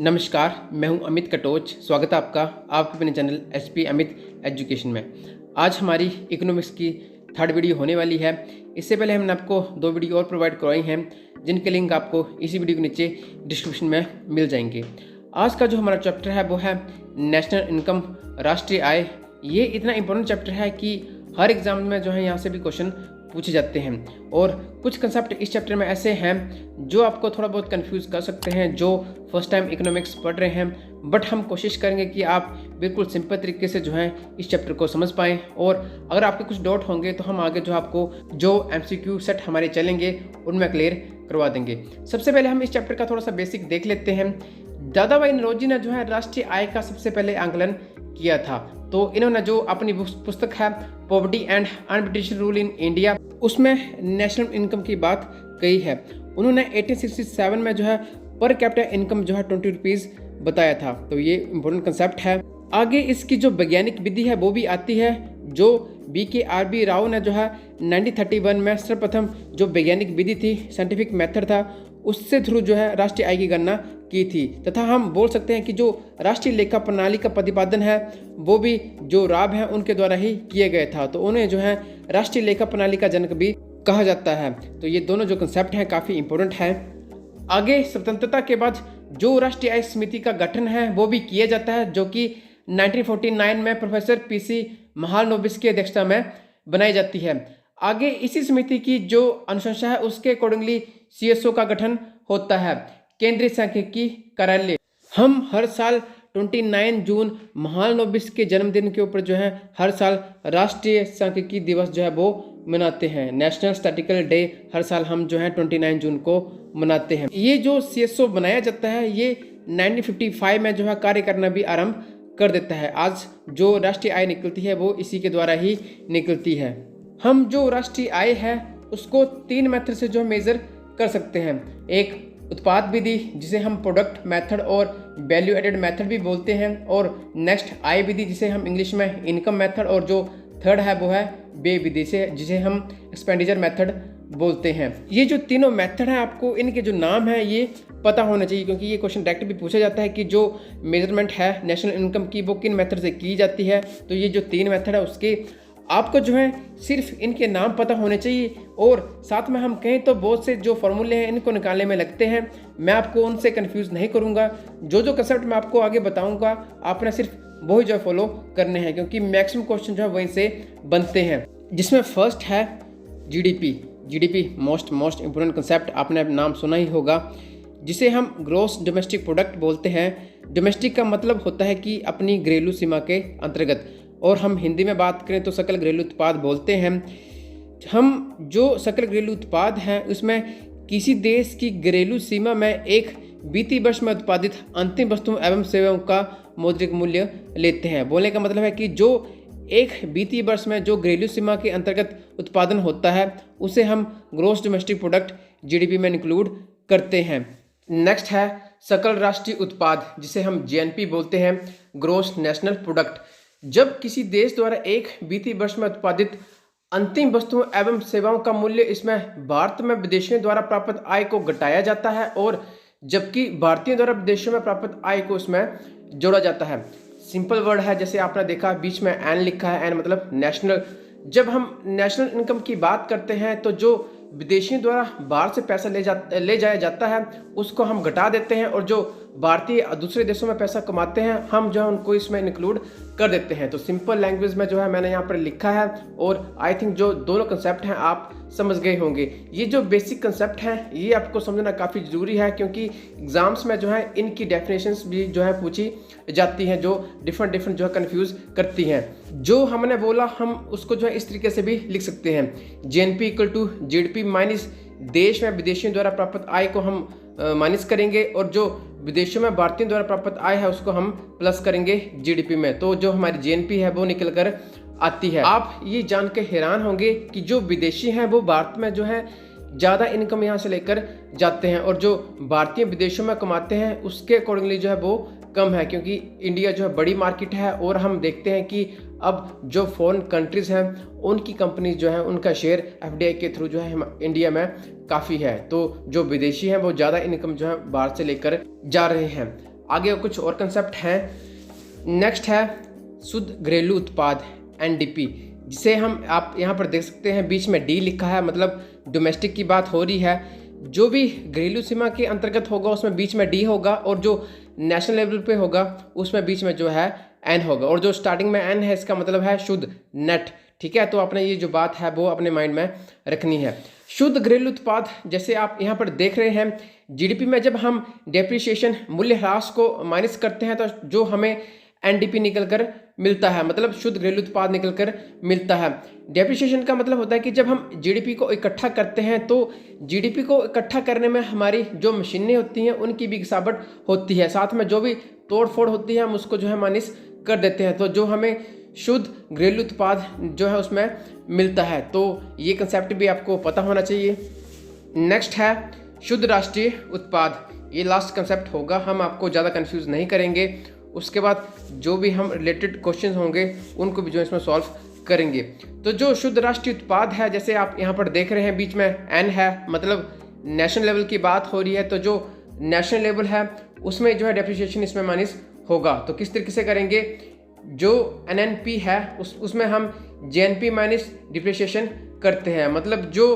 नमस्कार, मैं हूं अमित कटोच। स्वागत है आपका आपके अपने चैनल एचपी अमित एजुकेशन में। आज हमारी इकोनॉमिक्स की थर्ड वीडियो होने वाली है। इससे पहले हमने आपको दो वीडियो और प्रोवाइड करवाई हैं, जिनके लिंक आपको इसी वीडियो के नीचे डिस्क्रिप्शन में मिल जाएंगे। आज का जो हमारा चैप्टर है वो है नेशनल इनकम, राष्ट्रीय आय। ये इतना इंपॉर्टेंट चैप्टर है कि हर एग्जाम में जो है यहाँ से भी क्वेश्चन पूछे जाते हैं और कुछ कंसेप्ट इस चैप्टर में ऐसे हैं जो आपको थोड़ा बहुत कंफ्यूज कर सकते हैं जो फर्स्ट टाइम इकोनॉमिक्स पढ़ रहे हैं। बट हम कोशिश करेंगे कि आप बिल्कुल सिंपल तरीके से जो है इस चैप्टर को समझ पाएँ, और अगर आपके कुछ डाउट होंगे तो हम आगे जो आपको जो MCQ सेट हमारे चलेंगे उनमें क्लियर करवा देंगे। सबसे पहले हम इस चैप्टर का थोड़ा सा बेसिक देख लेते हैं। दादाभाई नौरोजी ने जो है राष्ट्रीय आय का सबसे पहले आंकलन किया था। तो इन्होंने जो अपनी पुस्तक है poverty and un-British rule in India, उसमें नेशनल इनकम की बात कही है। उन्होंने 1867 में जो है पर कैपिटा इनकम जो है 20 रुपीज़ बताया था। तो ये इम्पोर्टेंट कंसेप्ट है। आगे इसकी जो वैज्ञानिक विधि है वो भी आती है, जो BKRB राव ने जो है 1931 में सर्वप्रथम जो वैज्ञानिक विधि थी, साइंटिफिक मेथड था, उससे थ्रू जो है राष्ट्रीय आय की गणना की थी। तथा हम बोल सकते हैं कि जो राष्ट्रीय लेखा प्रणाली का प्रतिपादन है वो भी जो राव हैं उनके द्वारा ही किया गया था। तो उन्हें जो है राष्ट्रीय लेखा प्रणाली का जनक भी कहा जाता है। तो ये दोनों जो कंसेप्ट हैं काफ़ी इंपॉर्टेंट है। आगे स्वतंत्रता के बाद जो राष्ट्रीय आय समिति का गठन है वो भी किया जाता है, जो कि 1949 में प्रोफेसर PC महालनोबिस की अध्यक्षता में बनाई जाती है। आगे इसी समिति की जो अनुशंसा है उसके अकॉर्डिंगली CSO का गठन होता है, केंद्रीय सांख्यिकी कार्यालय। हम हर साल 29 जून महालनोबिस के जन्मदिन के ऊपर जो है हर साल राष्ट्रीय सांख्यिकी दिवस जो है वो मनाते हैं। नेशनल स्टैटिस्टिकल डे हर साल हम जो है 29 जून को मनाते हैं। ये जो CSO बनाया जाता है ये 1955 में जो है कार्य करना भी आरंभ कर देता है। आज जो राष्ट्रीय आय निकलती है वो इसी के द्वारा ही निकलती है। हम जो राष्ट्रीय आय है उसको 3 मेथड से जो मेजर कर सकते हैं। एक उत्पाद विधि, जिसे हम प्रोडक्ट मेथड और वैल्यू एडेड मेथड भी बोलते हैं, और नेक्स्ट आय विधि, जिसे हम इंग्लिश में इनकम मेथड, और जो थर्ड है वो है व्यय विधि से, जिसे हम एक्सपेंडिचर मेथड बोलते हैं। ये जो तीनों मेथड हैं आपको इनके जो नाम है ये पता होना चाहिए, क्योंकि ये क्वेश्चन डायरेक्ट भी पूछा जाता है कि जो मेजरमेंट है नेशनल इनकम की वो किन मेथड से की जाती है। तो ये जो 3 मेथड है उसके आपको जो है सिर्फ इनके नाम पता होने चाहिए, और साथ में हम कहें तो बहुत से जो फॉर्मूले हैं इनको निकालने में लगते हैं। मैं आपको उनसे कंफ्यूज नहीं करूंगा। जो कंसेप्ट मैं आपको आगे बताऊंगा आपने सिर्फ वही जो फॉलो करने हैं, क्योंकि मैक्सिमम क्वेश्चन जो है वहीं से बनते हैं। जिसमें फर्स्ट है GDP मोस्ट इंपोर्टेंट कंसेप्ट, आपने नाम सुना ही होगा, जिसे हम ग्रॉस डोमेस्टिक प्रोडक्ट बोलते हैं। डोमेस्टिक का मतलब होता है कि अपनी घरेलू सीमा के अंतर्गत, और हम हिंदी में बात करें तो सकल घरेलू उत्पाद बोलते हैं। हम जो सकल घरेलू उत्पाद हैं उसमें किसी देश की घरेलू सीमा में एक वित्तीय वर्ष में उत्पादित अंतिम वस्तुओं एवं सेवाओं का मौद्रिक मूल्य लेते हैं। बोलने का मतलब है कि जो एक वित्तीय वर्ष में जो घरेलू सीमा के अंतर्गत उत्पादन होता है उसे हम ग्रॉस डोमेस्टिक प्रोडक्ट GDP में इंक्लूड करते हैं। नेक्स्ट है सकल राष्ट्रीय उत्पाद, जिसे हम GNP बोलते हैं, ग्रॉस नेशनल प्रोडक्ट। जब किसी देश द्वारा एक वित्तीय वर्ष में उत्पादित अंतिम वस्तुओं एवं सेवाओं का मूल्य, इसमें भारत में विदेशियों द्वारा प्राप्त आय को घटाया जाता है, और जबकि भारतीयों द्वारा विदेशों में प्राप्त आय को इसमें जोड़ा जाता है। सिंपल वर्ड है, जैसे आपने देखा बीच में N लिखा है, N मतलब नेशनल। जब हम नेशनल इनकम की बात करते हैं तो जो विदेशियों द्वारा बाहर से पैसा ले जाया जाता है उसको हम घटा देते हैं, और जो भारतीय दूसरे देशों में पैसा कमाते हैं हम जो है उनको इसमें इंक्लूड कर देते हैं। तो सिंपल लैंग्वेज में जो है मैंने यहाँ पर लिखा है, और आई थिंक जो दोनों कंसेप्ट हैं आप समझ गए होंगे। ये जो बेसिक कंसेप्ट हैं ये आपको समझना काफ़ी ज़रूरी है, क्योंकि एग्जाम्स में जो है इनकी डेफिनेशंस भी जो है पूछी जाती हैं, जो डिफरेंट जो है कन्फ्यूज़ करती हैं। जो हमने बोला हम उसको जो है इस तरीके से भी लिख सकते हैं, GNP = GDP माइनस देश में विदेशियों द्वारा प्राप्त आय को हम माइनस करेंगे, और जो विदेशों में भारतीयों द्वारा प्राप्त आय है उसको हम प्लस करेंगे GDP में। तो जो हमारी GNP है वो निकल कर आती है। आप ये जान के हैरान होंगे कि जो विदेशी हैं वो भारत में जो है ज़्यादा इनकम यहाँ से लेकर जाते हैं, और जो भारतीय विदेशों में कमाते हैं उसके अकॉर्डिंगली जो है वो कम है, क्योंकि इंडिया जो है बड़ी मार्केट है, और हम देखते हैं कि अब जो फॉरेन कंट्रीज़ हैं उनकी कंपनीज जो है उनका शेयर FDI के थ्रू जो है इंडिया में काफ़ी है। तो जो विदेशी हैं वो ज़्यादा इनकम जो है बाहर से लेकर जा रहे हैं। आगे कुछ और कंसेप्ट हैं। नेक्स्ट है शुद्ध घरेलू उत्पाद NDP, जिसे हम आप यहाँ पर देख सकते हैं बीच में D लिखा है, मतलब डोमेस्टिक की बात हो रही है। जो भी घरेलू सीमा के अंतर्गत होगा उसमें बीच में D होगा, और जो नेशनल लेवल पे होगा उसमें बीच में जो है N होगा, और जो स्टार्टिंग में N है इसका मतलब है शुद्ध नेट। ठीक है, तो आपने ये जो बात है वो अपने माइंड में रखनी है। शुद्ध घरेलू उत्पाद जैसे आप यहाँ पर देख रहे हैं, GDP में जब हम डेप्रिसिएशन मूल्यह्रास को माइनस करते हैं तो जो हमें NDP निकल कर मिलता है, मतलब शुद्ध घरेलू उत्पाद निकल कर मिलता है। डेप्रिसिएशन का मतलब होता है कि जब हम GDP को इकट्ठा करते हैं तो GDP को इकट्ठा करने में हमारी जो मशीनें होती हैं उनकी भी घिसावट होती है, साथ में जो भी तोड़ फोड़ होती है हम उसको जो है माइनस कर देते हैं, तो जो हमें शुद्ध घरेलू उत्पाद जो है उसमें मिलता है। तो ये कंसेप्ट भी आपको पता होना चाहिए। नेक्स्ट है शुद्ध राष्ट्रीय उत्पाद, ये लास्ट कंसेप्ट होगा, हम आपको ज़्यादा कंफ्यूज नहीं करेंगे। उसके बाद जो भी हम रिलेटेड क्वेश्चन होंगे उनको भी जो इसमें सॉल्व करेंगे। तो जो शुद्ध राष्ट्रीय उत्पाद है, जैसे आप यहाँ पर देख रहे हैं बीच में N है, मतलब नेशनल लेवल की बात हो रही है, तो जो नेशनल लेवल है उसमें जो है डेप्रिसिएशन इसमें माइनस होगा। तो किस तरीके से करेंगे, जो NNP है उसमें हम JNP माइनस डिप्रिसिएशन करते हैं, मतलब जो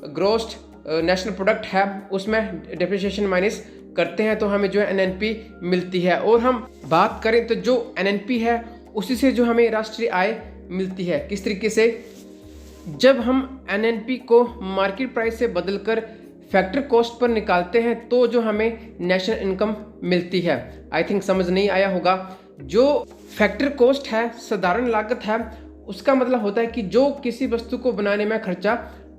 ग्रॉस नेशनल प्रोडक्ट है उसमें डिप्रिसिएशन माइनस करते हैं तो हमें जो है NNP मिलती है। और हम बात करें तो जो NNP है उसी से जो हमें राष्ट्रीय आय मिलती है। किस तरीके से, जब हम NNP को मार्केट प्राइस से बदलकर फैक्टर कॉस्ट पर निकालते हैं तो जो हमें नेशनल इनकम मिलती है। आई थिंक समझ नहीं आया होगा। जो फैक्टर कॉस्ट है, साधारण लागत है, उसका मतलब होता है कि जो किसी वस्तु को बनाने में खर्चा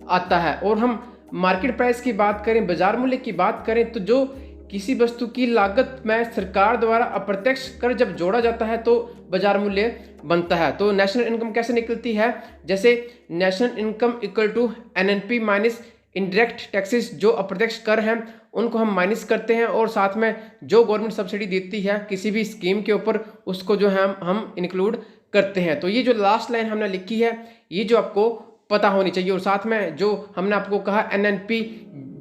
आता है। और हम मार्केट प्राइस की बात करें, बाजार मूल्य की बात करें, तो जो किसी वस्तु की लागत में सरकार द्वारा अप्रत्यक्ष कर जब जोड़ा जाता है तो बाजार मूल्य बनता है। तो नेशनल इनकम कैसे निकलती है, जैसे national income equal to NNP minus indirect taxes, जो अप्रत्यक्ष कर हैं उनको हम माइनस करते हैं, और साथ में जो गवर्नमेंट सब्सिडी देती है किसी भी स्कीम के ऊपर उसको जो है हम इंक्लूड करते हैं। तो ये जो लास्ट लाइन हमने लिखी है ये जो आपको पता होनी चाहिए। और साथ में जो हमने आपको कहा NNP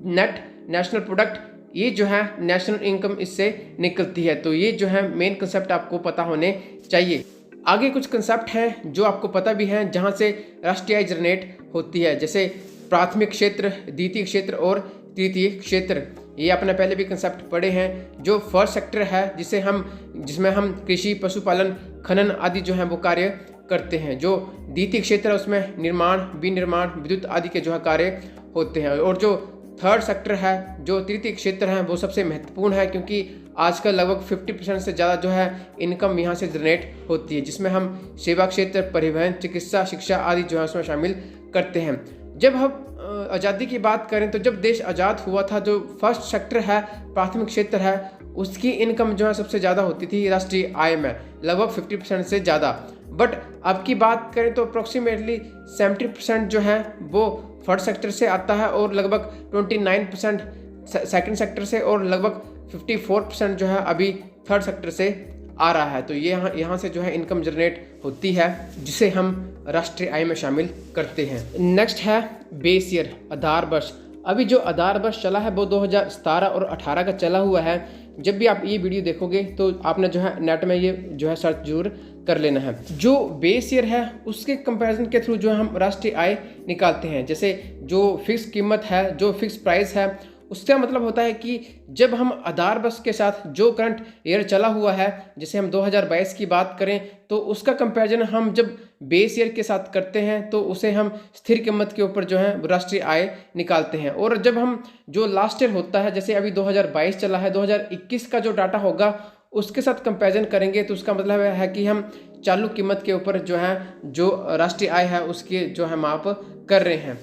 नेट नेशनल प्रोडक्ट, ये जो है नेशनल इनकम इससे निकलती है। तो ये जो है मेन कंसेप्ट आपको पता होने चाहिए। आगे कुछ कंसेप्ट हैं जो आपको पता भी हैं जहाँ से राष्ट्रीय आय जनरेट होती है, जैसे प्राथमिक क्षेत्र, द्वितीय क्षेत्र और तृतीय क्षेत्र। ये आपने पहले भी कंसेप्ट पढ़े हैं। जो फर्स्ट सेक्टर है जिसमें हम कृषि, पशुपालन, खनन आदि जो है वो कार्य करते हैं। जो द्वितीय क्षेत्र है उसमें निर्माण, विनिर्माण, विद्युत आदि के जो है कार्य होते हैं। और जो थर्ड सेक्टर है, जो तृतीय क्षेत्र है, वो सबसे महत्वपूर्ण है क्योंकि आजकल लगभग 50% से ज़्यादा जो है इनकम यहाँ से जनरेट होती है, जिसमें हम सेवा क्षेत्र, परिवहन, चिकित्सा, शिक्षा आदि जो है उसमें शामिल करते हैं। जब हम आज़ादी की बात करें तो जब देश आज़ाद हुआ था, जो फर्स्ट सेक्टर है, प्राथमिक क्षेत्र है, उसकी इनकम जो है सबसे ज़्यादा होती थी राष्ट्रीय आय में, लगभग 50% से ज़्यादा। बट अब की बात करें तो अप्रोक्सीमेटली 70% जो है वो फर्स्ट सेक्टर से आता है, और लगभग 29% सेकंड सेक्टर से, और लगभग 54% जो है अभी थर्ड सेक्टर से आ रहा है। तो ये यहाँ से जो है इनकम जनरेट होती है, जिसे हम राष्ट्रीय आय में शामिल करते हैं। नेक्स्ट है बेस ईयर, आधार वर्ष। अभी जो आधार वर्ष चला है वो 2017 और 18 का चला हुआ है। जब भी आप ये वीडियो देखोगे तो आपने जो है नेट में ये जो है सर्च जरूर कर लेना है। जो बेस ईयर है उसके कंपैरिजन के थ्रू जो हम राष्ट्रीय आय निकालते हैं। जैसे जो फिक्स कीमत है, जो फिक्स प्राइस है, उसका मतलब होता है कि जब हम आधार वर्ष के साथ जो करंट ईयर चला हुआ है, जैसे हम 2022 की बात करें तो उसका कंपैरिजन हम जब बेस ईयर के साथ करते हैं तो उसे हम स्थिर कीमत के ऊपर जो है राष्ट्रीय आय निकालते हैं। और जब हम जो लास्ट ईयर होता है, जैसे अभी 2022 चला है, 2021 का जो डाटा होगा उसके साथ कंपैरिजन करेंगे तो उसका मतलब है कि हम चालू कीमत के ऊपर जो है जो राष्ट्रीय आय है उसकी जो है माप कर रहे हैं।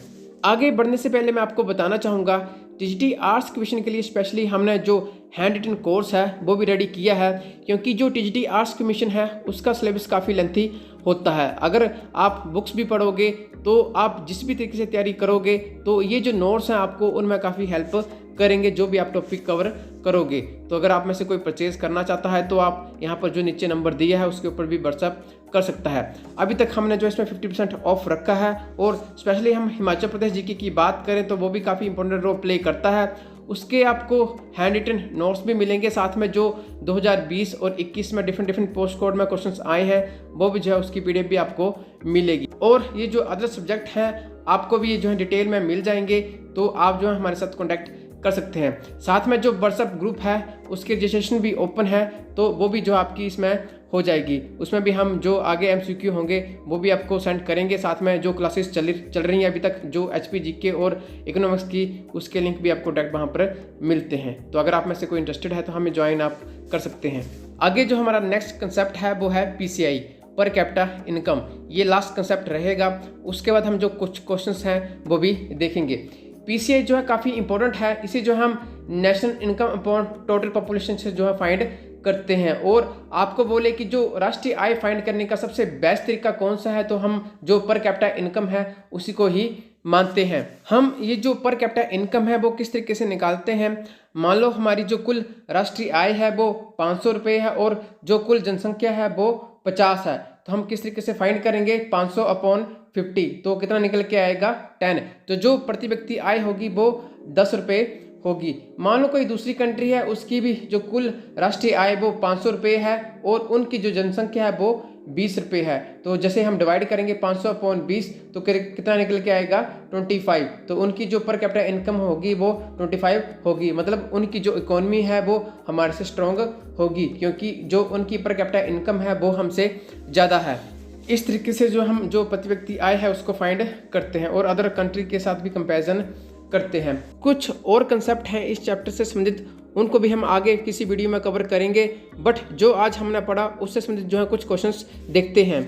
आगे बढ़ने से पहले मैं आपको बताना चाहूँगा टीजीटी आर्ट्स कमीशन के लिए स्पेशली हमने जो हैंड रिटन कोर्स है वो भी रेडी किया है, क्योंकि जो टीजीटी आर्ट्स कमीशन है उसका सिलेबस काफ़ी लेंथी होता है। अगर आप बुक्स भी पढ़ोगे तो आप जिस भी तरीके से तैयारी करोगे तो ये जो नोट्स हैं आपको उनमें काफ़ी हेल्प करेंगे जो भी आप टॉपिक कवर करोगे। तो अगर आप में से कोई परचेज करना चाहता है तो आप यहाँ पर जो नीचे नंबर दिया है उसके ऊपर भी व्हाट्सअप कर सकता है। अभी तक हमने जो इसमें 50% ऑफ रखा है, और स्पेशली हम हिमाचल प्रदेश जीके की बात करें तो वो भी काफ़ी इंपॉर्टेंट रोल प्ले करता है। उसके आपको हैंड रिटन नोट्स भी मिलेंगे, साथ में जो 2020 और 21 में डिफरेंट पोस्ट कोड में क्वेश्चंस आए हैं वो भी जो है उसकी PDF भी आपको मिलेगी। और ये जो अदर सब्जेक्ट हैं आपको भी जो है डिटेल में मिल जाएंगे, तो आप जो है हमारे साथ कॉन्टैक्ट कर सकते हैं। साथ में जो व्हाट्सएप ग्रुप है उसके रजिस्ट्रेशन भी ओपन है, तो वो भी जो आपकी इसमें हो जाएगी। उसमें भी हम जो आगे MCQ होंगे वो भी आपको सेंड करेंगे, साथ में जो क्लासेस चल रही हैं अभी तक जो HP GK और इकोनॉमिक्स की, उसके लिंक भी आपको डायरेक्ट वहाँ पर मिलते हैं। तो अगर आप में से कोई इंटरेस्टेड है तो हमें ज्वाइन आप कर सकते हैं। आगे जो हमारा नेक्स्ट कंसेप्ट है वो है PCI, पर कैपिटा इनकम। ये लास्ट कंसेप्ट रहेगा। उसके बाद हम जो कुछ क्वेश्चंस हैं वो भी देखेंगे। PCI जो है काफ़ी इंपॉर्टेंट है, इसे जो हम national income upon total population से जो है फाइंड करते हैं। और आपको बोले कि जो राष्ट्रीय आय फाइंड करने का सबसे बेस्ट तरीका कौन सा है, तो हम जो पर कैपिटा इनकम है उसी को ही मानते हैं। हम ये जो पर कैपिटा इनकम है वो किस तरीके से निकालते हैं। मान लो हमारी जो कुल राष्ट्रीय आय है वो 500 रुपये है और जो कुल जनसंख्या है वो 50 है, तो हम किस तरीके से फाइंड करेंगे 500 अपॉन 50, तो कितना निकल के आएगा 10। तो जो प्रति व्यक्ति आय होगी वो 10 रुपये होगी। मान लो कोई दूसरी कंट्री है उसकी भी जो कुल राष्ट्रीय आय वो 500 रुपये है और उनकी जो जनसंख्या है वो 20 रुपये है, तो जैसे हम डिवाइड करेंगे 500 अपॉन 20 तो कितना निकल के आएगा 25। तो उनकी जो पर कैपिटा इनकम होगी वो 25 होगी, मतलब उनकी जो इकोनॉमी है वो हमारे से स्ट्रॉन्ग होगी, क्योंकि जो उनकी पर कैपिटा इनकम है वो हमसे ज़्यादा है। इस तरीके से जो हम जो प्रति व्यक्ति आय है उसको फाइंड करते हैं और अदर कंट्री के साथ भी कंपैरिजन करते हैं। कुछ और कंसेप्ट हैं इस चैप्टर से संबंधित, उनको भी हम आगे किसी वीडियो में कवर करेंगे, बट जो आज हमने पढ़ा उससे संबंधित जो है कुछ क्वेश्चंस देखते हैं।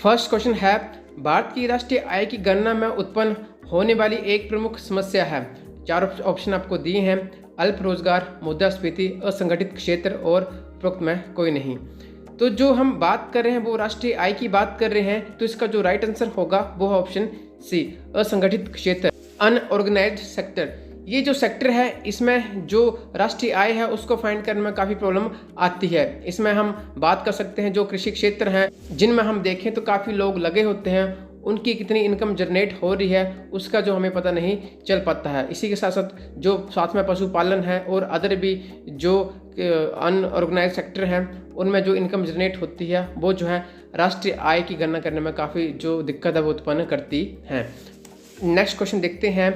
फर्स्ट क्वेश्चन है, भारत की राष्ट्रीय आय की गणना में उत्पन्न होने वाली एक प्रमुख समस्या है। 4 ऑप्शन आपको दिए हैं, अल्प रोजगार, मुद्रास्फीति, असंगठित क्षेत्र और उपरोक्त में कोई नहीं। तो जो हम बात कर रहे हैं वो राष्ट्रीय आय की बात कर रहे हैं, तो इसका जो राइट आंसर होगा वो है ऑप्शन सी, असंगठित क्षेत्र, अनऑर्गेनाइज्ड सेक्टर। ये जो सेक्टर है इसमें जो राष्ट्रीय आय है उसको फाइंड करने में काफ़ी प्रॉब्लम आती है। इसमें हम बात कर सकते हैं जो कृषि क्षेत्र हैं जिनमें हम देखें तो काफ़ी लोग लगे होते हैं, उनकी कितनी इनकम जनरेट हो रही है उसका जो हमें पता नहीं चल पाता है। इसी के साथ साथ जो साथ में पशुपालन है और अदर भी जो अनऑर्गेनाइज्ड सेक्टर हैं उनमें जो इनकम जनरेट होती है वो जो है राष्ट्रीय आय की गणना करने में काफ़ी जो दिक्कत है वो उत्पन्न करती हैं। नेक्स्ट क्वेश्चन देखते हैं,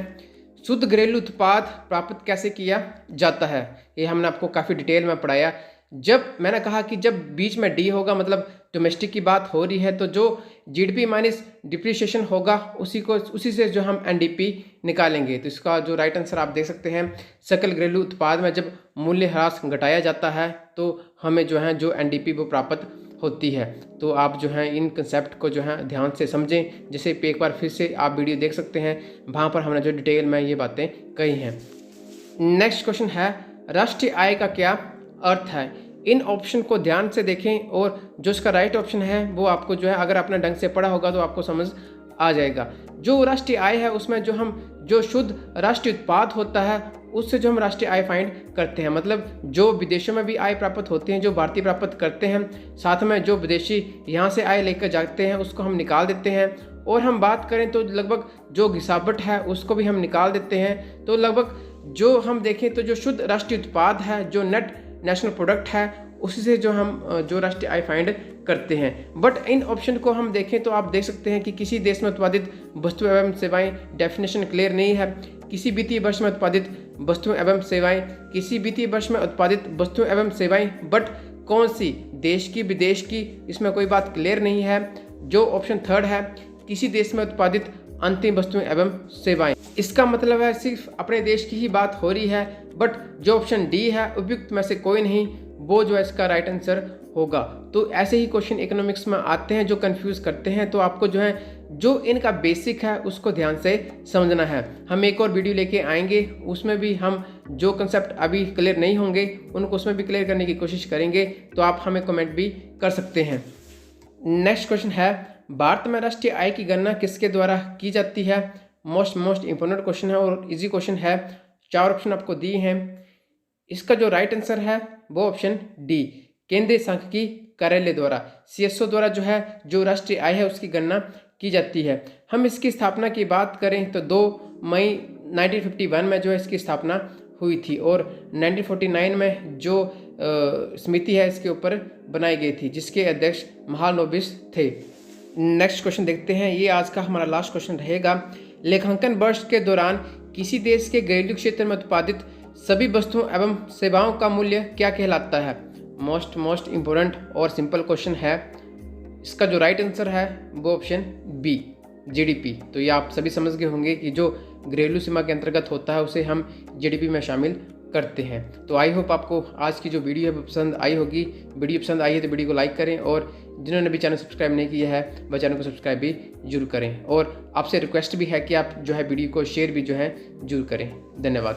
शुद्ध घरेलू उत्पाद प्राप्त कैसे किया जाता है। ये हमने आपको काफ़ी डिटेल में पढ़ाया। जब मैंने कहा कि जब बीच में डी होगा मतलब डोमेस्टिक की बात हो रही है, तो जो GDP माइनस डिप्रिसिएशन होगा उसी से जो हम NDP निकालेंगे। तो इसका जो राइट आंसर आप देख सकते हैं, सकल घरेलू उत्पाद में जब मूल्य ह्रास घटाया जाता है तो हमें जो है जो NDP वो प्राप्त होती है। तो आप जो है इन कंसेप्ट को जो है ध्यान से समझें। जैसे एक बार फिर से आप वीडियो देख सकते हैं, वहाँ पर हमने जो डिटेल में ये बातें कही हैं। नेक्स्ट क्वेश्चन है, राष्ट्रीय आय का क्या अर्थ है। इन ऑप्शन को ध्यान से देखें और जो इसका राइट ऑप्शन है वो आपको जो है अगर आपने ढंग से पढ़ा होगा तो आपको समझ आ जाएगा। जो राष्ट्रीय आय है उसमें जो हम जो शुद्ध राष्ट्रीय उत्पाद होता है उससे जो हम राष्ट्रीय आय फाइंड करते हैं, मतलब जो विदेशों में भी आय प्राप्त होती हैं जो भारतीय प्राप्त करते हैं, साथ में जो विदेशी यहाँ से आय लेकर जाते हैं उसको हम निकाल देते हैं। और हम बात करें तो लगभग जो घिसावट है उसको भी हम निकाल देते हैं। तो लगभग जो हम देखें तो जो शुद्ध राष्ट्रीय उत्पाद है, जो नेट नेशनल प्रोडक्ट है, उसी से जो हम जो राष्ट्रीय आय फाइंड करते हैं। बट इन ऑप्शन को हम देखें तो आप देख सकते हैं कि किसी देश में उत्पादित वस्तु एवं सेवाएं डेफिनेशन क्लियर नहीं है। किसी वित्तीय वर्ष में उत्पादित वस्तुएं एवं सेवाएं, किसी वित्तीय वर्ष में उत्पादित वस्तुएं एवं सेवाएं, बट कौन सी, देश की विदेश की, इसमें कोई बात क्लियर नहीं है। जो ऑप्शन थर्ड है, किसी देश में उत्पादित अंतिम वस्तुएं एवं सेवाएं, इसका मतलब है सिर्फ अपने देश की ही बात हो रही है। बट जो ऑप्शन डी है उपयुक्त में से कोई नहीं, वो जो है इसका राइट आंसर होगा। तो ऐसे ही क्वेश्चन इकोनॉमिक्स में आते हैं जो कंफ्यूज करते हैं। तो आपको जो है जो इनका बेसिक है उसको ध्यान से समझना है। हम एक और वीडियो लेके आएंगे, उसमें भी हम जो कंसेप्ट अभी क्लियर नहीं होंगे उनको उसमें भी क्लियर करने की कोशिश करेंगे। तो आप हमें कमेंट भी कर सकते हैं। नेक्स्ट क्वेश्चन है, भारत में राष्ट्रीय आय की गणना किसके द्वारा की जाती है। मोस्ट इंपोर्टेंट क्वेश्चन है और इजी क्वेश्चन है। 4 ऑप्शन आपको दिए हैं। इसका जो राइट आंसर है वो ऑप्शन डी, केंद्रीय सांख्यिकी कार्यालय द्वारा, CSO द्वारा जो है जो राष्ट्रीय आय है उसकी गणना की जाती है। हम इसकी स्थापना की बात करें तो 2 मई 1951 में जो है इसकी स्थापना हुई थी और 1949 में जो समिति है इसके ऊपर बनाई गई थी, जिसके अध्यक्ष महालनोबिस थे। नेक्स्ट क्वेश्चन देखते हैं, ये आज का हमारा लास्ट क्वेश्चन रहेगा। लेखांकन वर्ष के दौरान किसी देश के घरेलू क्षेत्र में उत्पादित सभी वस्तुओं एवं सेवाओं का मूल्य क्या कहलाता है? मोस्ट इम्पोर्टेंट और सिंपल क्वेश्चन है। इसका जो राइट आंसर है वो ऑप्शन बी, जीडीपी। तो ये आप सभी समझ गए होंगे कि जो घरेलू सीमा के अंतर्गत होता है उसे हम जीडीपी में शामिल करते हैं। तो आई होप आपको आज की जो वीडियो है वो पसंद आई होगी। वीडियो पसंद आई है तो वीडियो को लाइक करें और जिन्होंने भी चैनल सब्सक्राइब नहीं किया है वह चैनल को सब्सक्राइब भी जरूर करें। और आपसे रिक्वेस्ट भी है कि आप जो है वीडियो को शेयर भी जो है जरूर करें। धन्यवाद।